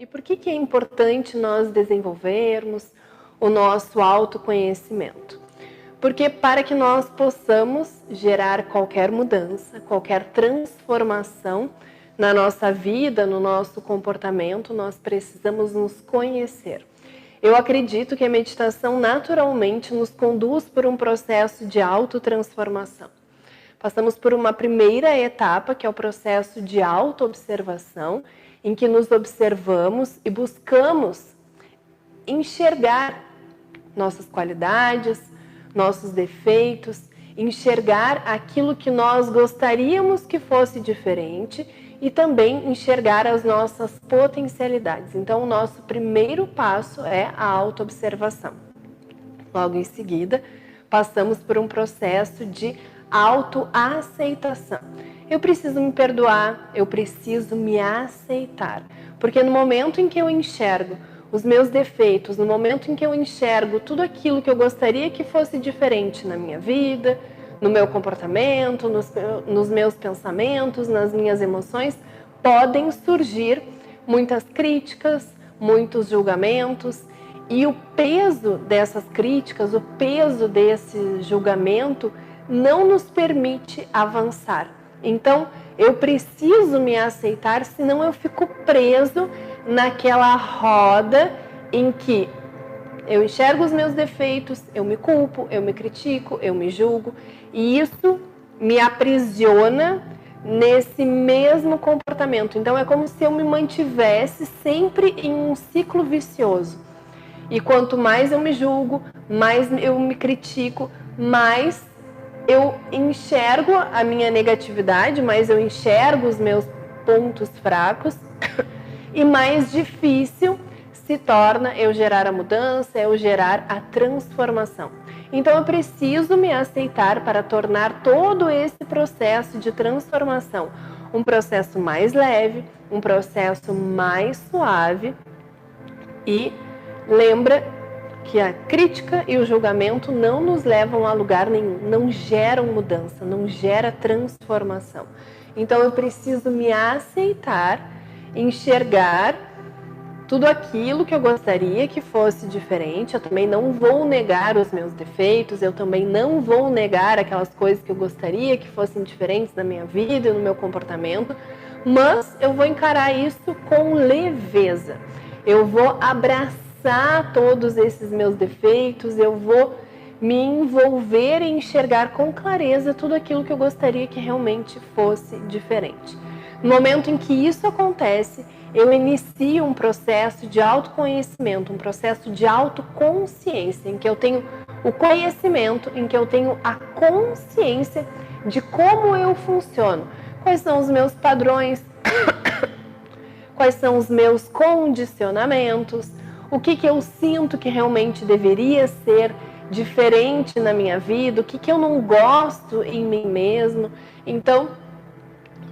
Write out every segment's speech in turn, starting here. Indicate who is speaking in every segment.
Speaker 1: E por que é importante nós desenvolvermos o nosso autoconhecimento? Porque para que nós possamos gerar qualquer mudança, qualquer transformação na nossa vida, no nosso comportamento, nós precisamos nos conhecer. Eu acredito que a meditação naturalmente nos conduz por um processo de autotransformação. Passamos por uma primeira etapa, que é o processo de autoobservação, em que nos observamos e buscamos enxergar nossas qualidades, nossos defeitos, enxergar aquilo que nós gostaríamos que fosse diferente e também enxergar as nossas potencialidades. Então, o nosso primeiro passo é a autoobservação. Logo em seguida, passamos por um processo de autoaceitação. Eu preciso me perdoar, eu preciso me aceitar, porque no momento em que eu enxergo os meus defeitos, no momento em que eu enxergo tudo aquilo que eu gostaria que fosse diferente na minha vida, no meu comportamento, nos meus pensamentos, nas minhas emoções, podem surgir muitas críticas, muitos julgamentos, e o peso dessas críticas, o peso desse julgamento não nos permite avançar. Então, eu preciso me aceitar, senão eu fico preso naquela roda em que eu enxergo os meus defeitos, eu me culpo, eu me critico, eu me julgo, e isso me aprisiona nesse mesmo comportamento. Então, é como se eu me mantivesse sempre em um ciclo vicioso. E quanto mais eu me julgo, mais eu me critico, mais eu enxergo a minha negatividade, mais eu enxergo os meus pontos fracos e mais difícil se torna eu gerar a mudança, eu gerar a transformação. Então eu preciso me aceitar para tornar todo esse processo de transformação um processo mais leve, um processo mais suave. E lembra que a crítica e o julgamento não nos levam a lugar nenhum, não geram mudança, não gera transformação. Então eu preciso me aceitar, enxergar tudo aquilo que eu gostaria que fosse diferente. Eu também não vou negar os meus defeitos, eu também não vou negar aquelas coisas que eu gostaria que fossem diferentes na minha vida e no meu comportamento, mas eu vou encarar isso com leveza. Eu vou abraçar todos esses meus defeitos, eu vou me envolver e enxergar com clareza tudo aquilo que eu gostaria que realmente fosse diferente. No momento em que isso acontece, eu inicio um processo de autoconhecimento, um processo de autoconsciência, em que eu tenho o conhecimento, em que eu tenho a consciência de como eu funciono, quais são os meus padrões, quais são os meus condicionamentos, o que eu sinto que realmente deveria ser diferente na minha vida, o que eu não gosto em mim mesmo. Então,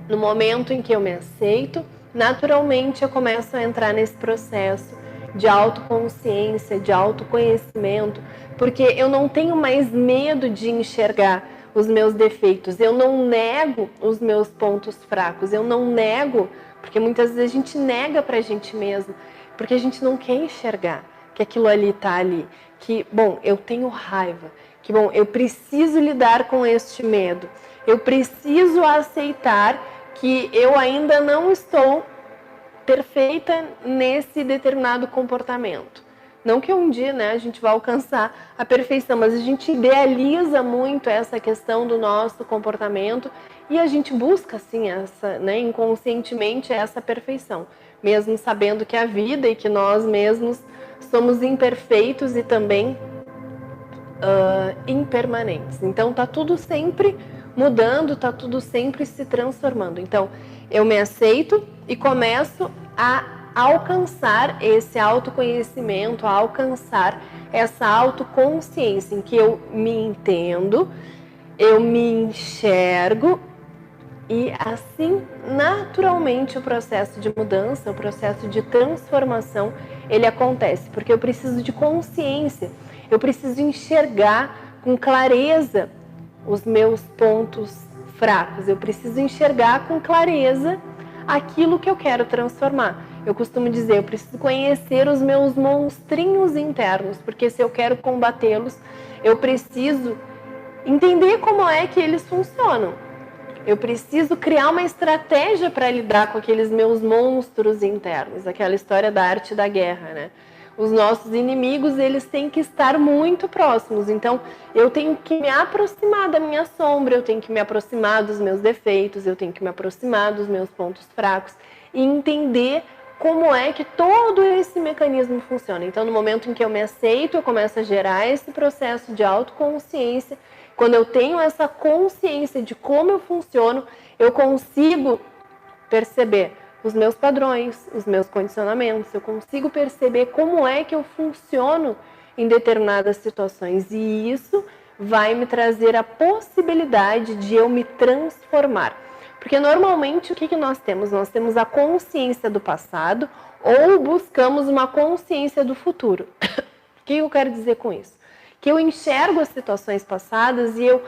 Speaker 1: no momento em que eu me aceito, naturalmente eu começo a entrar nesse processo de autoconsciência, de autoconhecimento, porque eu não tenho mais medo de enxergar os meus defeitos, eu não nego os meus pontos fracos, eu não nego, porque muitas vezes a gente nega pra gente mesmo, porque a gente não quer enxergar que aquilo ali tá ali, que, bom, eu tenho raiva, que, bom, eu preciso lidar com este medo, eu preciso aceitar que eu ainda não estou perfeita nesse determinado comportamento. Não que um dia, né, a gente vá alcançar a perfeição, mas a gente idealiza muito essa questão do nosso comportamento e a gente busca, assim, essa, né, inconscientemente essa perfeição, mesmo sabendo que a vida e que nós mesmos somos imperfeitos e também impermanentes. Então, tá tudo sempre mudando, tá tudo sempre se transformando. Então, eu me aceito e começo a alcançar esse autoconhecimento, a alcançar essa autoconsciência em que eu me entendo, eu me enxergo e assim, naturalmente, o processo de mudança, o processo de transformação, ele acontece, porque eu preciso de consciência, eu preciso enxergar com clareza os meus pontos fracos, eu preciso enxergar com clareza aquilo que eu quero transformar. Eu costumo dizer, eu preciso conhecer os meus monstrinhos internos, porque se eu quero combatê-los, eu preciso entender como é que eles funcionam. Eu preciso criar uma estratégia para lidar com aqueles meus monstros internos, aquela história da arte da guerra, né? Os nossos inimigos, eles têm que estar muito próximos, então eu tenho que me aproximar da minha sombra, eu tenho que me aproximar dos meus defeitos, eu tenho que me aproximar dos meus pontos fracos e entender como é que todo esse mecanismo funciona. Então, no momento em que eu me aceito, eu começo a gerar esse processo de autoconsciência. Quando eu tenho essa consciência de como eu funciono, eu consigo perceber os meus padrões, os meus condicionamentos, eu consigo perceber como é que eu funciono em determinadas situações. E isso vai me trazer a possibilidade de eu me transformar. Porque normalmente o que nós temos? Nós temos a consciência do passado ou buscamos uma consciência do futuro. O que eu quero dizer com isso? Que eu enxergo as situações passadas e eu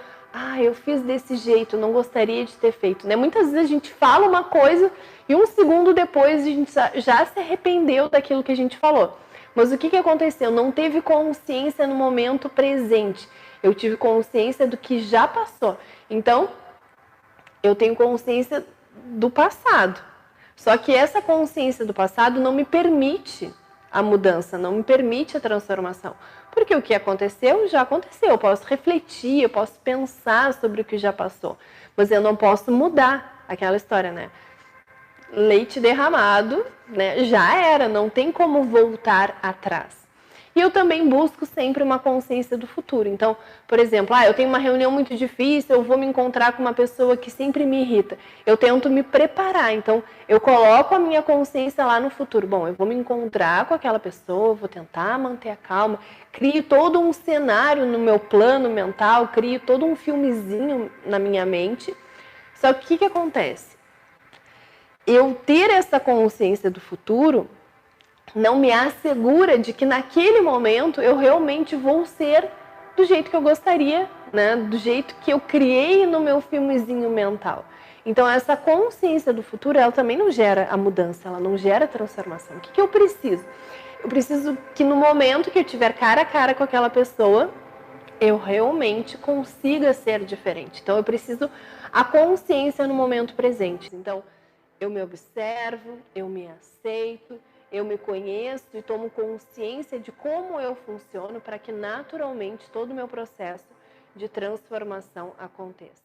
Speaker 1: fiz desse jeito, não gostaria de ter feito, né? Muitas vezes a gente fala uma coisa e um segundo depois a gente já se arrependeu daquilo que a gente falou. Mas o que aconteceu? Não teve consciência no momento presente. Eu tive consciência do que já passou. Então, eu tenho consciência do passado. Só que essa consciência do passado não me permite a mudança, não me permite a transformação. Porque o que aconteceu, já aconteceu. Eu posso refletir, eu posso pensar sobre o que já passou. Mas eu não posso mudar aquela história, né? Leite derramado, né? Já era, não tem como voltar atrás. E eu também busco sempre uma consciência do futuro. Então, por exemplo, eu tenho uma reunião muito difícil, eu vou me encontrar com uma pessoa que sempre me irrita. Eu tento me preparar, então eu coloco a minha consciência lá no futuro. Bom, eu vou me encontrar com aquela pessoa, vou tentar manter a calma, crio todo um cenário no meu plano mental, crio todo um filmezinho na minha mente. Só que o que acontece? Eu ter essa consciência do futuro não me assegura de que naquele momento eu realmente vou ser do jeito que eu gostaria, né? Do jeito que eu criei no meu filmezinho mental. Então essa consciência do futuro, ela também não gera a mudança, ela não gera a transformação. O que eu preciso? Eu preciso que no momento que eu tiver cara a cara com aquela pessoa, eu realmente consiga ser diferente. Então eu preciso a consciência no momento presente. Então eu me observo, eu me aceito, eu me conheço e tomo consciência de como eu funciono para que naturalmente todo o meu processo de transformação aconteça.